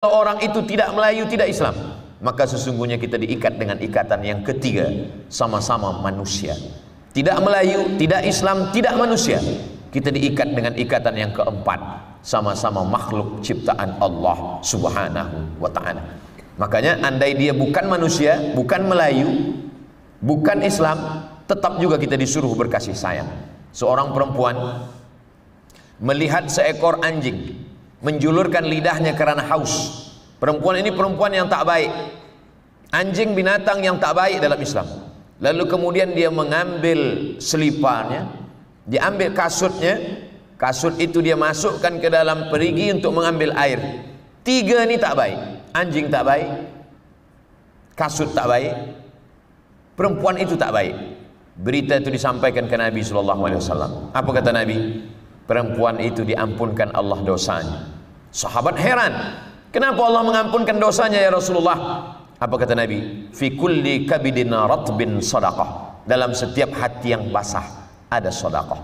Kalau orang itu tidak Melayu, tidak Islam, maka sesungguhnya kita diikat dengan ikatan yang ketiga, sama-sama manusia. Tidak Melayu, tidak Islam, tidak manusia, kita diikat dengan ikatan yang keempat, sama-sama makhluk ciptaan Allah Subhanahu wa ta'ala. Makanya andai dia bukan manusia, bukan Melayu, bukan Islam, tetap juga kita disuruh berkasih sayang. Seorang perempuan melihat seekor anjing menjulurkan lidahnya karena haus. Perempuan ini perempuan yang tak baik, anjing binatang yang tak baik dalam Islam. Lalu kemudian dia mengambil seliparnya, dia ambil kasutnya, kasut itu dia masukkan ke dalam perigi untuk mengambil air. Tiga ini tak baik, anjing tak baik, kasut tak baik, perempuan itu tak baik. Berita itu disampaikan ke Nabi SAW. Apa kata Nabi? Perempuan itu diampunkan Allah dosanya. Sahabat heran, kenapa Allah mengampunkan dosanya ya Rasulullah? Apa kata Nabi? Fi kulli kabidin ratbin sadaqah. Dalam setiap hati yang basah ada sedekah.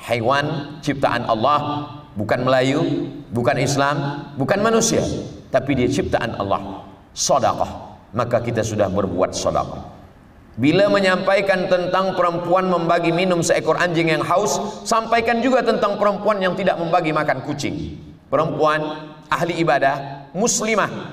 Haiwan ciptaan Allah, bukan Melayu, bukan Islam, bukan manusia, tapi dia ciptaan Allah, sedekah. Maka kita sudah berbuat sedekah. Bila menyampaikan tentang perempuan membagi minum seekor anjing yang haus, sampaikan juga tentang perempuan yang tidak membagi makan kucing. Perempuan ahli ibadah, muslimah,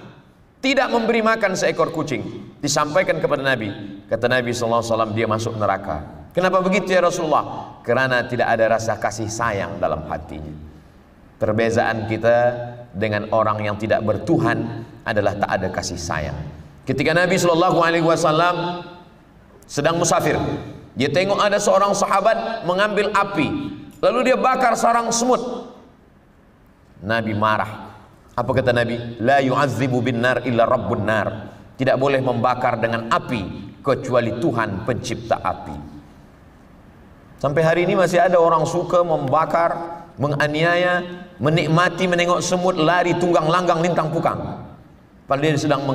tidak memberi makan seekor kucing. Disampaikan kepada Nabi. Kata Nabi SAW, dia masuk neraka. Kenapa begitu ya Rasulullah? Karena tidak ada rasa kasih sayang dalam hatinya. Perbezaan kita dengan orang yang tidak bertuhan adalah tak ada kasih sayang. Ketika Nabi SAW sedang musafir, dia tengok ada seorang sahabat mengambil api, lalu dia bakar sarang semut. Nabi marah. Apa kata Nabi? La yu'azzibu bin nar illa rabbun nar. Tidak boleh membakar dengan api kecuali Tuhan pencipta api. Sampai hari ini masih ada orang suka membakar, menganiaya, menikmati menengok semut lari tunggang langgang lintang pukang, padahal dia sedang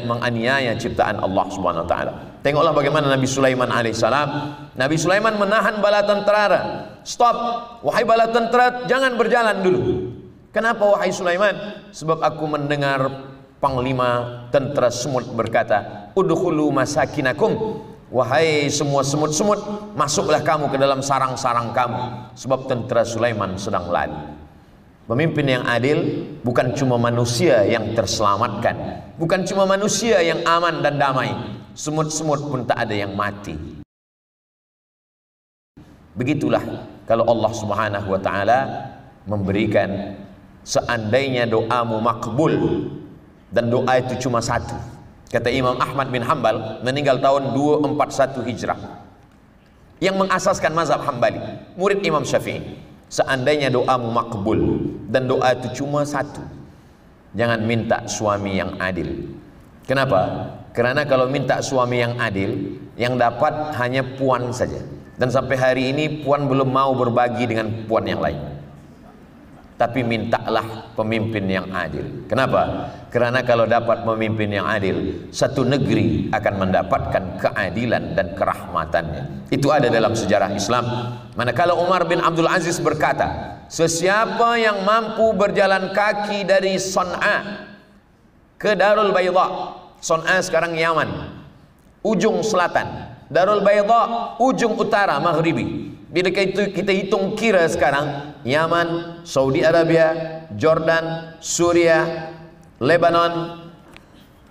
menganiaya ciptaan Allah Subhanahu wa ta'ala. Tengoklah bagaimana Nabi Sulaiman alaihissalam. Nabi Sulaiman menahan bala tentara. Stop, wahai bala tentara, jangan berjalan dulu. Kenapa wahai Sulaiman? Sebab aku mendengar panglima tentara semut berkata, udkhulu masakinakum. Wahai semua semut-semut, masuklah kamu ke dalam sarang-sarang kamu, sebab tentara Sulaiman sedang lari. Pemimpin yang adil bukan cuma manusia yang terselamatkan, bukan cuma manusia yang aman dan damai, semut-semut pun tak ada yang mati. Begitulah kalau Allah Subhanahu wa ta'ala memberikan, seandainya doamu makbul, dan doa itu cuma satu. Kata Imam Ahmad bin Hanbal, meninggal tahun 241 Hijrah, yang mengasaskan mazhab Hambali, murid Imam Syafi'i. Seandainya doamu makbul dan doa itu cuma satu, jangan minta suami yang adil. Kenapa? Karena kalau minta suami yang adil, yang dapat hanya puan saja. Dan sampai hari ini puan belum mau berbagi dengan puan yang lain. Tapi mintalah pemimpin yang adil. Kenapa? Karena kalau dapat pemimpin yang adil, satu negeri akan mendapatkan keadilan dan kerahmatannya. Itu ada dalam sejarah Islam. Manakala Umar bin Abdul Aziz berkata, sesiapa yang mampu berjalan kaki dari Son'a ke Darul Bayda, Son'a sekarang Yaman, ujung selatan, Darul Bayda ujung utara maghribi. Bila kita hitung kira sekarang, Yaman, Saudi Arabia, Jordan, Suria, Lebanon,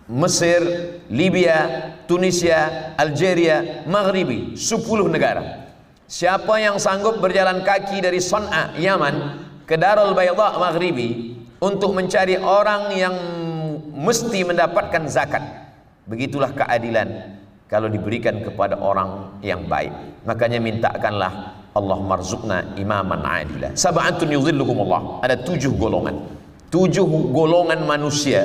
Mesir, Libya, Tunisia, Algeria, Maghribi, 10 negara. Siapa yang sanggup berjalan kaki dari Son'a, Yaman, ke Darul Bayda, Maghribi, untuk mencari orang yang mesti mendapatkan zakat, begitulah keadilan kalau diberikan kepada orang yang baik. Makanya mintakanlah, Allah marzuqna imaman adila. Sab'atun yudhilluhumullah. Ada 7 golongan, 7 golongan manusia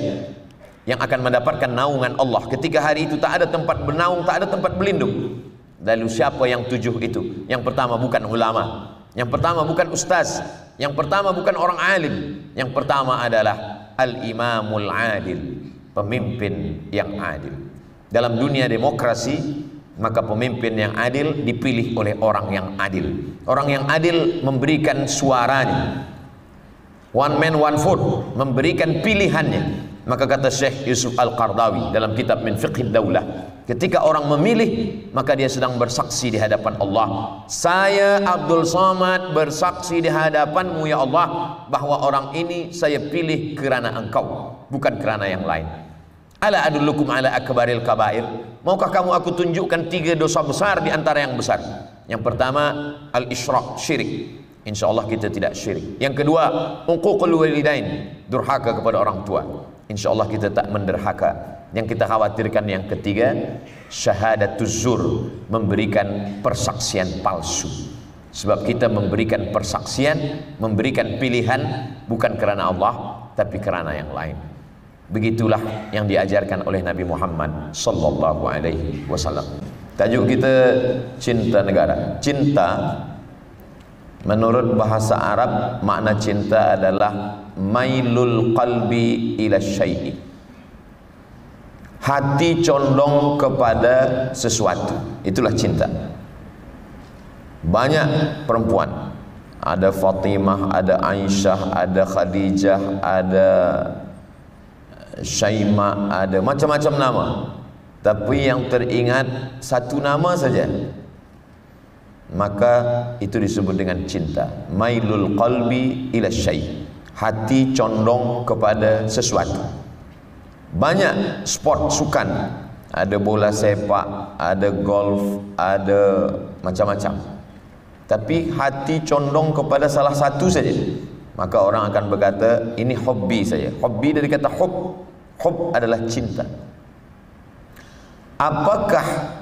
yang akan mendapatkan naungan Allah. Ketika hari itu tak ada tempat bernaung, tak ada tempat berlindung. Lalu siapa yang 7 itu? Yang pertama bukan ulama, yang pertama bukan ustaz, yang pertama bukan orang alim, yang pertama adalah al-imamul adil, pemimpin yang adil. Dalam dunia demokrasi, maka pemimpin yang adil dipilih oleh orang yang adil. Orang yang adil memberikan suaranya, one man one vote, memberikan pilihannya. Maka kata Syekh Yusuf Al-Qardawi dalam kitab Min Fiqhid Daulah, ketika orang memilih, maka dia sedang bersaksi di hadapan Allah. Saya Abdul Somad bersaksi di hadapanmu ya Allah, bahwa orang ini saya pilih kerana engkau, bukan kerana yang lain. Ala adullukum ala akbaril kabair. Maukah kamu aku tunjukkan 3 dosa besar di antara yang besar? Yang pertama, al-isyrak, syirik. InsyaAllah kita tidak syirik. Yang kedua, uququl walidain, durhaka kepada orang tua. InsyaAllah kita tak menderhaka. Yang kita khawatirkan yang ketiga, syahadatuz zur, memberikan persaksian palsu. Sebab kita memberikan persaksian, memberikan pilihan bukan kerana Allah, tapi kerana yang lain. Begitulah yang diajarkan oleh Nabi Muhammad sallallahu alaihi wasallam. Tajuk kita cinta negara. Cinta menurut bahasa Arab, makna cinta adalah mailul qalbi ila syai'i, hati condong kepada sesuatu. Itulah cinta. Banyak perempuan, ada Fatimah, ada Aisyah, ada Khadijah, ada Syaimah, ada macam-macam nama, tapi yang teringat satu nama saja, maka itu disebut dengan cinta. Mailul qalbi ila syai', hati condong kepada sesuatu. Banyak sport sukan, ada bola sepak, ada golf, ada macam-macam, tapi hati condong kepada salah satu saja, maka orang akan berkata ini hobi saya. Hobi dari kata hub. Hub adalah cinta. Apakah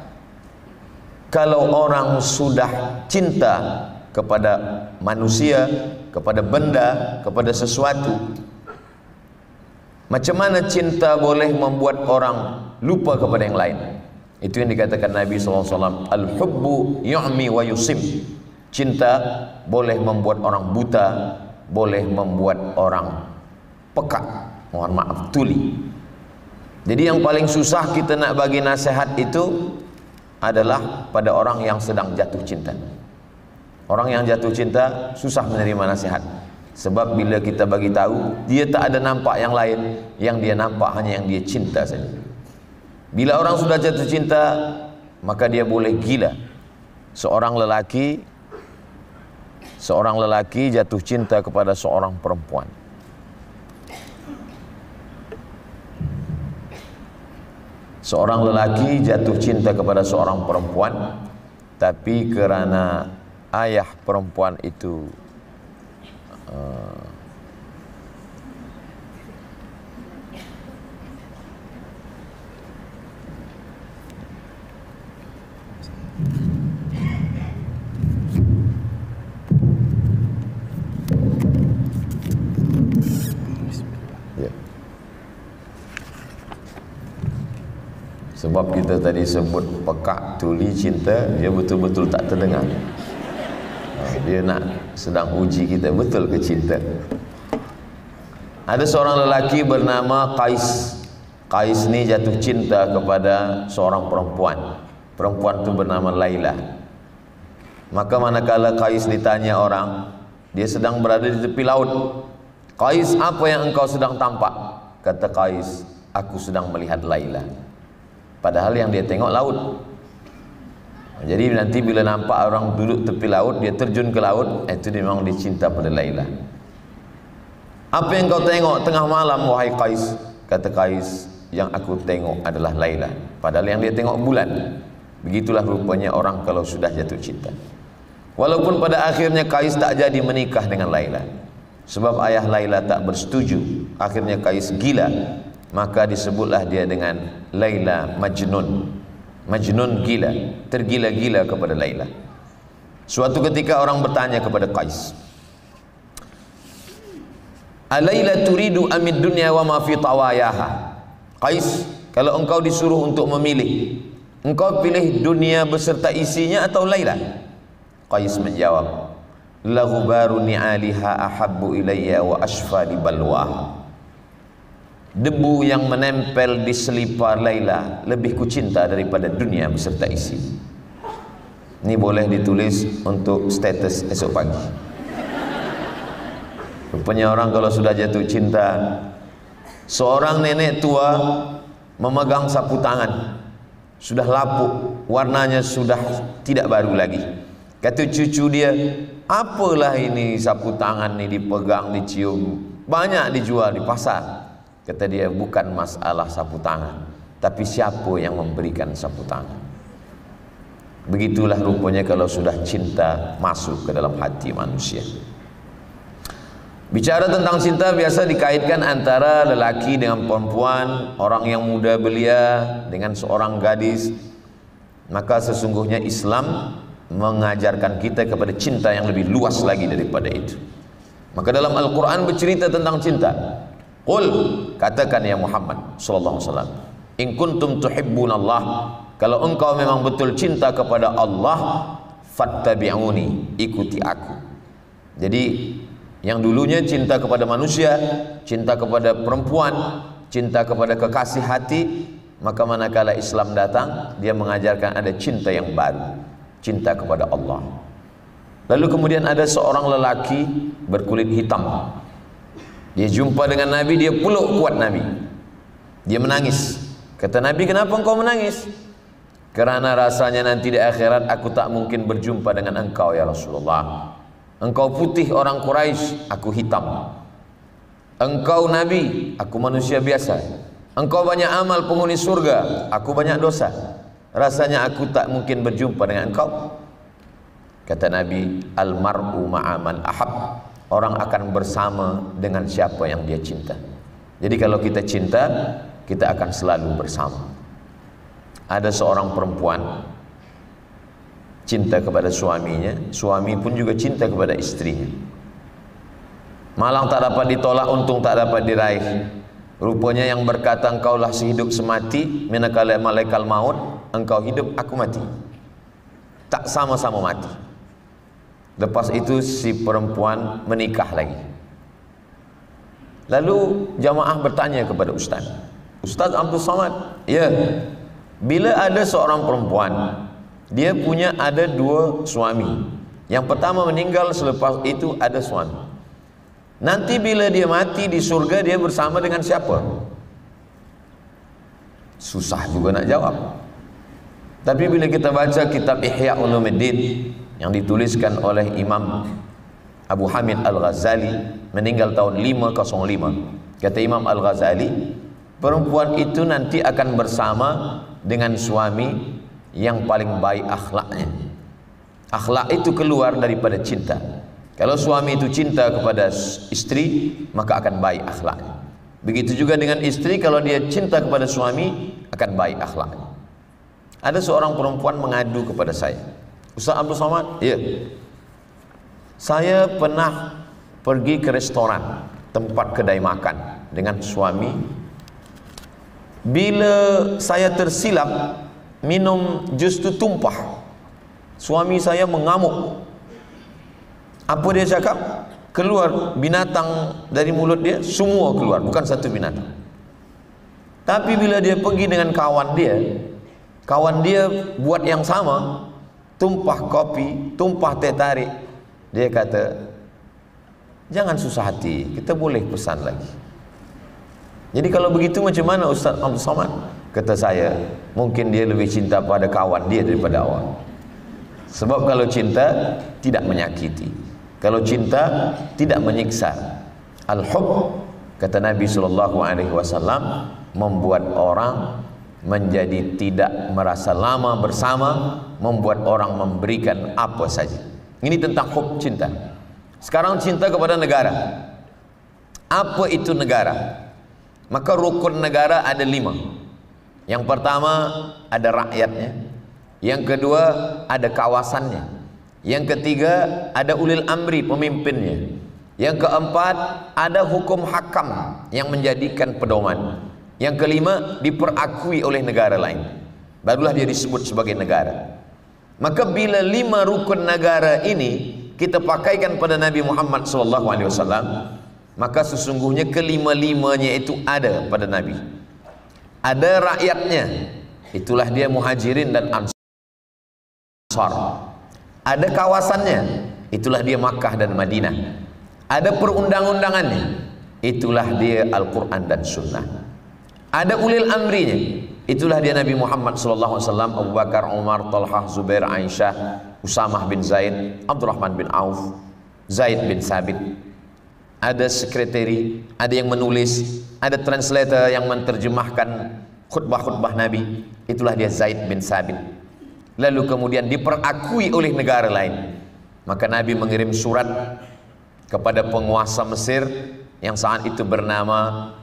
kalau orang sudah cinta kepada manusia, kepada benda, kepada sesuatu, macam mana cinta boleh membuat orang lupa kepada yang lain? Itu yang dikatakan Nabi SAW, al-hubbu yu'mi wa yusim. Cinta boleh membuat orang buta, boleh membuat orang peka, mohon maaf, tuli. Jadi yang paling susah kita nak bagi nasihat itu adalah pada orang yang sedang jatuh cinta. Orang yang jatuh cinta susah menerima nasihat. Sebab bila kita bagi tahu, dia tak ada nampak yang lain, yang dia nampak hanya yang dia cinta saja. Bila orang sudah jatuh cinta, maka dia boleh gila. Seorang lelaki jatuh cinta kepada seorang perempuan. Seorang lelaki jatuh cinta kepada seorang perempuan, tapi kerana ayah perempuan itu sebab kita tadi sebut pekak, tuli, cinta, dia betul-betul tak terdengar. Dia nak sedang uji kita, betul ke cinta? Ada seorang lelaki bernama Qais. Qais ni jatuh cinta kepada seorang perempuan. Perempuan tu bernama Laila. Maka manakala Qais ditanya orang, dia sedang berada di tepi laut. Qais, apa yang engkau sedang tampak? Kata Qais, aku sedang melihat Laila. Padahal yang dia tengok laut. Jadi nanti bila nampak orang duduk tepi laut, dia terjun ke laut, itu dia memang dia cinta pada Laila. Apa yang kau tengok tengah malam wahai Qais? Kata Qais, yang aku tengok adalah Laila. Padahal yang dia tengok bulan. Begitulah rupanya orang kalau sudah jatuh cinta. Walaupun pada akhirnya Qais tak jadi menikah dengan Laila, sebab ayah Laila tak bersetuju. Akhirnya Qais gila, maka disebutlah dia dengan Laila Majnun. Majnun gila, tergila-gila kepada Laila. Suatu ketika orang bertanya kepada Qais, Alaila turidu amid dunya wa ma fi tawayaha? Qais, kalau engkau disuruh untuk memilih, engkau pilih dunia beserta isinya atau Laila? Qais menjawab, la ghubaru ni'aliha ahabbu ilayya wa ashfa li balwaha. Debu yang menempel di selipar Laila lebih kucinta daripada dunia beserta isi. Ini boleh ditulis untuk status esok pagi. Rupanya orang kalau sudah jatuh cinta, Seorang nenek tua memegang sapu tangan, sudah lapuk, warnanya sudah tidak baru lagi. Kata cucu dia, apalah ini sapu tangan ini dipegang, dicium, banyak dijual di pasar. Kata dia, bukan masalah sapu tangan, tapi siapa yang memberikan sapu tangan. Begitulah rupanya kalau sudah cinta masuk ke dalam hati manusia. Bicara tentang cinta biasa dikaitkan antara lelaki dengan perempuan, orang yang muda belia dengan seorang gadis. Maka sesungguhnya Islam mengajarkan kita kepada cinta yang lebih luas lagi daripada itu. Maka dalam Al-Quran bercerita tentang cinta. Qul, katakan ya Muhammad sallallahu alaihi wasallam, in kuntum tuhibbunallah, kalau engkau memang betul cinta kepada Allah, fattabi'uni, ikuti aku. Jadi yang dulunya cinta kepada manusia, cinta kepada perempuan, cinta kepada kekasih hati, maka manakala Islam datang, dia mengajarkan ada cinta yang baru, cinta kepada Allah. Lalu kemudian ada seorang lelaki berkulit hitam. Dia jumpa dengan Nabi, dia peluk kuat Nabi. Dia menangis. Kata Nabi, kenapa engkau menangis? Kerana rasanya nanti di akhirat aku tak mungkin berjumpa dengan engkau ya Rasulullah. Engkau putih orang Quraisy, aku hitam. Engkau Nabi, aku manusia biasa. Engkau banyak amal penghuni surga, aku banyak dosa. Rasanya aku tak mungkin berjumpa dengan engkau. Kata Nabi, almar'u ma'aman ahab, orang akan bersama dengan siapa yang dia cinta. Jadi kalau kita cinta, kita akan selalu bersama. Ada seorang perempuan cinta kepada suaminya, suami pun juga cinta kepada istrinya. Malang tak dapat ditolak, untung tak dapat diraih. Rupanya yang berkata engkaulah sehidup semati, manakala malaikat maut, engkau hidup aku mati. Tak sama-sama mati. Lepas itu si perempuan menikah lagi. Lalu jamaah bertanya kepada Ustaz, Ustaz Abdul Somad, ya, bila ada seorang perempuan, dia punya ada dua suami. Yang pertama meninggal, selepas itu ada suami. Nanti bila dia mati di surga, dia bersama dengan siapa? Susah juga nak jawab. Tapi bila kita baca kitab Ihya Ulumuddin yang dituliskan oleh Imam Abu Hamid Al-Ghazali, meninggal tahun 505. Kata Imam Al-Ghazali, perempuan itu nanti akan bersama dengan suami yang paling baik akhlaknya. Akhlak itu keluar daripada cinta. Kalau suami itu cinta kepada istri, maka akan baik akhlaknya. Begitu juga dengan istri, kalau dia cinta kepada suami, akan baik akhlaknya. Ada seorang perempuan mengadu kepada saya, Ustaz Abdul Somad, ya, saya pernah pergi ke restoran, tempat kedai makan dengan suami. Bila saya tersilap minum jus itu tumpah, suami saya mengamuk. Apa dia cakap? Keluar binatang dari mulut dia, semua keluar, bukan satu binatang. Tapi bila dia pergi dengan kawan dia buat yang sama, tumpah kopi, tumpah teh tarik. Dia kata, jangan susah hati, kita boleh pesan lagi. Jadi kalau begitu macam mana Ustaz Abdul Somad? Kata saya, mungkin dia lebih cinta pada kawan dia daripada awak. Sebab kalau cinta tidak menyakiti, kalau cinta tidak menyiksa. Al-hub, kata Nabi SAW, membuat orang menjadi tidak merasa lama bersama, membuat orang memberikan apa saja. Ini tentang hub, cinta. Sekarang cinta kepada negara. Apa itu negara? Maka rukun negara ada 5. Yang pertama ada rakyatnya, yang kedua ada kawasannya, yang ketiga ada ulil amri, pemimpinnya, yang keempat ada hukum hakam yang menjadikan pedoman, yang kelima diperakui oleh negara lain, barulah dia disebut sebagai negara. Maka bila 5 rukun negara ini kita pakaikan pada Nabi Muhammad SAW, maka sesungguhnya kelima-limanya itu ada pada Nabi. Ada rakyatnya, itulah dia Muhajirin dan Ansar. Ada kawasannya, itulah dia Makkah dan Madinah. Ada perundang-undangannya, itulah dia Al-Quran dan Sunnah. Ada ulil amrinya, itulah dia Nabi Muhammad SAW, Abu Bakar, Umar, Talhah, Zubair, Aisyah, Usamah bin Zaid, Abdurrahman bin Auf, Zaid bin Thabit. Ada sekretari, ada yang menulis, ada translator yang menerjemahkan khutbah-khutbah Nabi, itulah dia Zaid bin Thabit. Lalu kemudian diperakui oleh negara lain, maka Nabi mengirim surat kepada penguasa Mesir yang saat itu bernama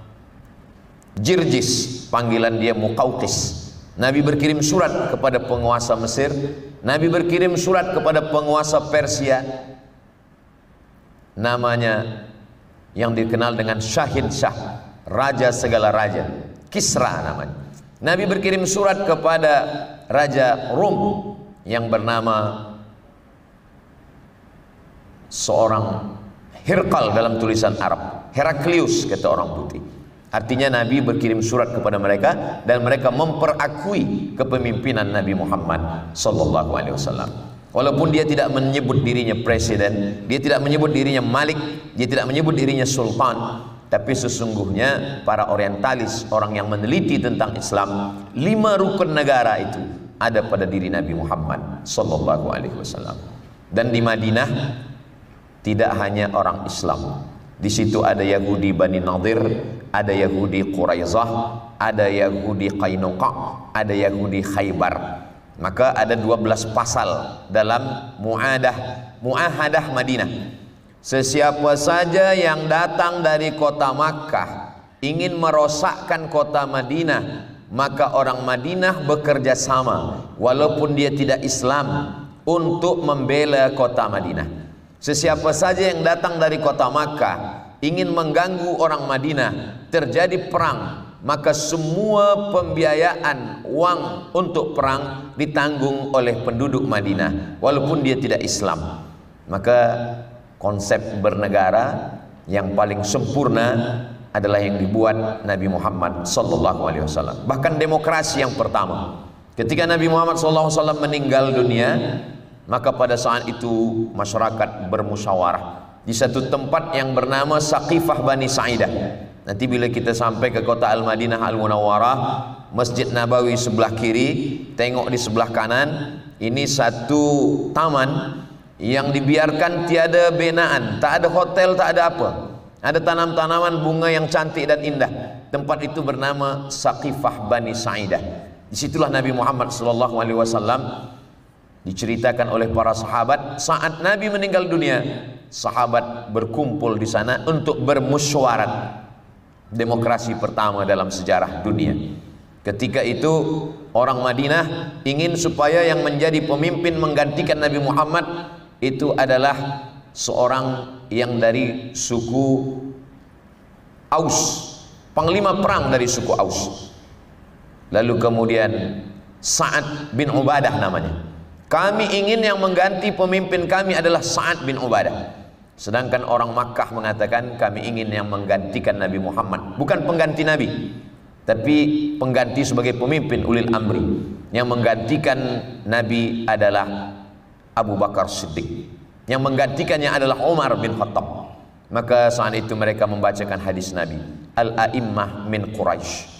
Jirjis, panggilan dia Muqawqis. Nabi berkirim surat kepada penguasa Mesir, Nabi berkirim surat kepada penguasa Persia, namanya yang dikenal dengan Syahid Shah, raja segala raja, Kisra namanya. Nabi berkirim surat kepada raja Rum yang bernama seorang Hirqal dalam tulisan Arab, Heraklius kata orang putih. Artinya Nabi berkirim surat kepada mereka dan mereka memperakui kepemimpinan Nabi Muhammad sallallahu alaihi wasallam. Walaupun dia tidak menyebut dirinya presiden, dia tidak menyebut dirinya malik, dia tidak menyebut dirinya sultan, tapi sesungguhnya para orientalis, orang yang meneliti tentang Islam, 5 rukun negara itu ada pada diri Nabi Muhammad sallallahu alaihi wasallam. Dan di Madinah tidak hanya orang Islam, di situ ada Yahudi Bani Nadir, ada Yahudi Quraizah, ada Yahudi Qainuqa, ada Yahudi Khaybar. Maka ada 12 pasal dalam Muahadah Madinah. Sesiapa saja yang datang dari kota Makkah ingin merosakkan kota Madinah, maka orang Madinah bekerja sama walaupun dia tidak Islam untuk membela kota Madinah. Sesiapa saja yang datang dari kota Makkah ingin mengganggu orang Madinah, terjadi perang, maka semua pembiayaan uang untuk perang ditanggung oleh penduduk Madinah walaupun dia tidak Islam. Maka konsep bernegara yang paling sempurna adalah yang dibuat Nabi Muhammad sallallahu alaihi wasallam. Bahkan demokrasi yang pertama, ketika Nabi Muhammad sallallahu alaihi wasallam meninggal dunia, maka pada saat itu masyarakat bermusyawarah di satu tempat yang bernama Saqifah Bani Sa'idah. Nanti bila kita sampai ke kota Al-Madinah Al-Munawwarah, Masjid Nabawi sebelah kiri, tengok di sebelah kanan, ini satu taman yang dibiarkan tiada binaan, tak ada hotel, tak ada apa. Ada tanam-tanaman bunga yang cantik dan indah. Tempat itu bernama Saqifah Bani Sa'idah. Disitulah Nabi Muhammad SAW diceritakan oleh para sahabat, saat Nabi meninggal dunia, sahabat berkumpul di sana untuk bermusyawarah. Demokrasi pertama dalam sejarah dunia. Ketika itu orang Madinah ingin supaya yang menjadi pemimpin menggantikan Nabi Muhammad itu adalah seorang yang dari suku Aus, panglima perang dari suku Aus. Lalu kemudian Sa'ad bin Ubadah namanya. Kami ingin yang mengganti pemimpin kami adalah Sa'ad bin Ubadah. Sedangkan orang Makkah mengatakan kami ingin yang menggantikan Nabi Muhammad, bukan pengganti Nabi, tapi pengganti sebagai pemimpin ulil amri. Yang menggantikan Nabi adalah Abu Bakar Siddiq, yang menggantikannya adalah Umar bin Khattab. Maka saat itu mereka membacakan hadis Nabi, Al-A'immah min Quraisy,